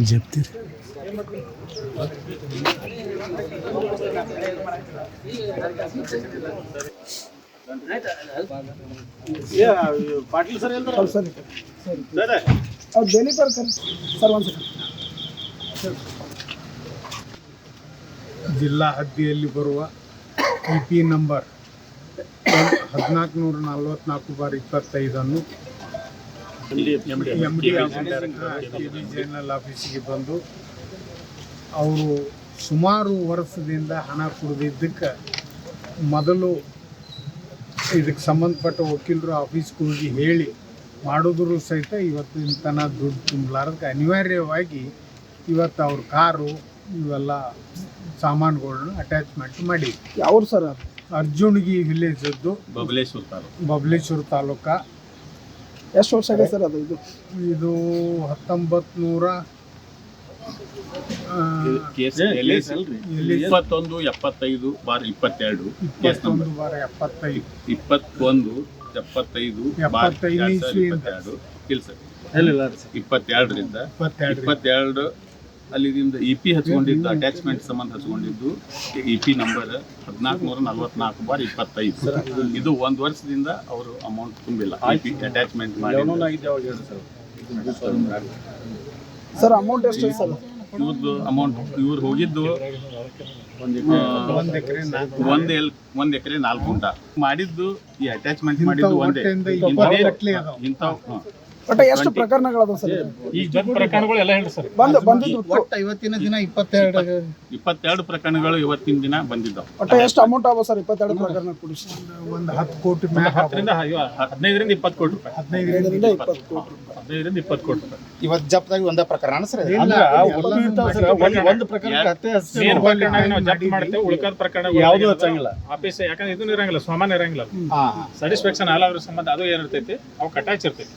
చెప్తారు Patil sir sir और daily पर सर वन सेकंड ಜಿಲ್ಲಾ ಹದ್ದಿಯಲ್ಲಿ ಬರುವ ಇಪಿ ನಂಬರ್ 1444/25 MD ಜನರಲ್ ಆಫೀಸಿಗೆ ಬಂದು ಅವರು ಸುಮಾರು ವರ್ಷದಿಂದ ಹಣ ಕೊಡದಿದ್ದಕ್ಕೆ ಮೊದಲು ಇದಕ್ಕೆ ಸಂಬಂಧಪಟ್ಟ ವಕೀಲರು ಆಫೀಸ್ಗೆ ಹೋಗಿ ಹೇಳಿ ಮಾಡಿದ್ರು ಸಹಿತ ಇವತ್ತಿನ ತನಕ ದುಡ್ಡು ತುಂಬಲಾರದಕ್ಕೆ ಅನಿವಾರ್ಯವಾಗಿ ಇವತ್ತು ಅವ್ರ ಕಾರು ಇವೆಲ್ಲ ಸಾಮಾನುಗಳನ್ನ ಅಟ್ಯಾಚ್ಮೆಂಟ್ ಮಾಡಿ. ಯಾವ ಸರ್ ಅರ್ಜುನ್ಗಿ ವಿಲೇಜದ್ದು ಬಬಲೇಶ್ವರ ತಾಲೂಕ. ಎಷ್ಟು ವರ್ಷ ಆಗಿದೆ ಸರ್ ಅದು? ಇದು 1900 21/75/22 21/75/2022 22 ಅಲ್ಲಿಂದ ಇಪಿ ಹಚ್ಕೊಂಡಿದ್ದು ಅಟ್ಯಾಚ್ಮೆಂಟ್ ಸಂಬಂಧ ಹಚ್ಕೊಂಡಿದ್ದು ಇಪಿ ನಂಬರ್ 1444/25. ಇದು 1 ವರ್ಷದಿಂದ ಅವರು ಅಮೌಂಟ್ ತುಂಬಿಲ್ಲ. ಇಪಿ ಅಟ್ಯಾಚ್ಮೆಂಟ್ ಮಾಡಿ ಸರ್ ಅಮೌಂಟ್ ಎಷ್ಟು ಸರ್? ಇವ್ರದ್ದು ಅಮೌಂಟ್ ಇವ್ರು ಹೋಗಿದ್ದು 1 ಎಕರೆ 4 ಗುಂಟ ಮಾಡಿದ್ದು ಈ ಅಟ್ಯಾಚ್ಮೆಂಟ್ ಮಾಡಿದ್ದು ಒಂದೇ. ಇಂಥವು ಒಟ್ಟು ಎಷ್ಟು ಪ್ರಕರಣಗಳದ ಸರ್? ಈ ಪ್ರಕರಣಗಳು ಎಲ್ಲ ಹೇಳಿ ಸರ್. ಒಟ್ಟು ಇವತ್ತಿನ ದಿನ 22 ಪ್ರಕರಣಗಳು ಇವತ್ತಿನ ದಿನ ಬಂದಿದ್ದಾವೆ. ಒಟ್ಟು ಎಷ್ಟು ಅಮೌಂಟ್ ಆಗ ಸರ್? 22 ಪ್ರಕರಣ ಕೂಡಿಸಿ ಒಂದು 10 ಕೋಟಿ 15ರಿಂದ 20 ಕೋಟಿ ರೂಪಾಯಿ. 15ರಿಂದ 20 ಕೋಟಿ ರೂಪಾಯಿ. 15ರಿಂದ 20 ಕೋಟಿ ರೂಪಾಯಿ. ಇವತ್ತು ಜಪ್ತಾಗಿ ಒಂದೇ ಪ್ರಕರಣ ಸರ್? ಒಂದು ಪ್ರಕರಣ ಜಪ್ತ ಮಾಡ್ತೇವೆ, ಉಳ್ಕಾದ ಪ್ರಕರಣ ಯಾವುದು ಹಚ್ಚಂಗಿಲ್ಲ ಆಫೀಸ್. ಯಾಕಂದ್ರೆ ಇದನ್ನ ಇರಂಗಿಲ್ಲ, ಸಾಮಾನ್ಯ ಇರಂಗಿಲ್ಲ. ಸ್ಯಾಟಿಸ್ಫ್ಯಾಕ್ಷನ್ ಆಲ್ ಅವ್ರ ಸಂಬಂಧ ಅದು ಏನಿರ್ತೈತಿ, ಅವು ಅಟ್ಯಾಚ್ ಇರ್ತೈತಿ.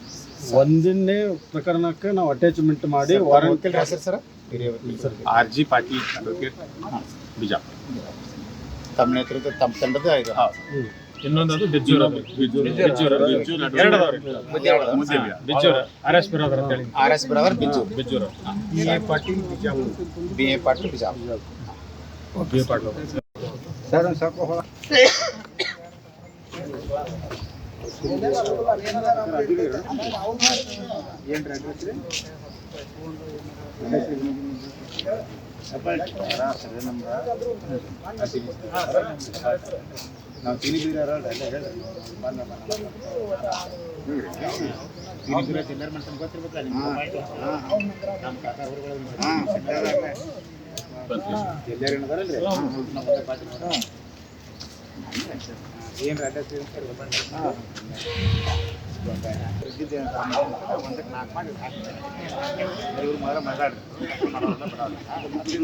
ಒಂದನ್ನೇ ಪ್ರಕರಣಕ್ಕೆ ನಾವು ಅಟ್ಯಾಚ್ಮೆಂಟ್ ಮಾಡಿ warrant sir RG Patil advocate Bijapur. ತಮ್ಮ ನೇತೃತ್ವ ತಮ್ಮ ತಂಡದ ಇದು. ಇನ್ನೊಂದು ಅದು ಬಿಜ್ಜೂರ RS ಬ್ರದರ್ ಅಂತ ಹೇಳಿ. RS ಬ್ರದರ್ ಬಿಜ್ಜೂರ. BA Patil Bijapur. BA Patil Bijapur. Sir ಸ್ವಲ್ಪ ನಾವು ತಿನಿಬೀರ ಚಿಲ್ಲರ್ ಮನುಷ್ಯನ್ ಗೊತ್ತಿರ್ಬೇಕಲ್ಲ ನಿಮ್ಗೆ. ನಮ್ಮ ಕಾಕ ಎಲ್ಲರೂ ಏನದಾರಲ್ರಿ ಏನು ಅಡ್ರೆಸ್ ಒಂದಕ್ಕೆ 4 ಮಾಡಿ ಇವ್ರು ಮಾತಾಡ್ರಿ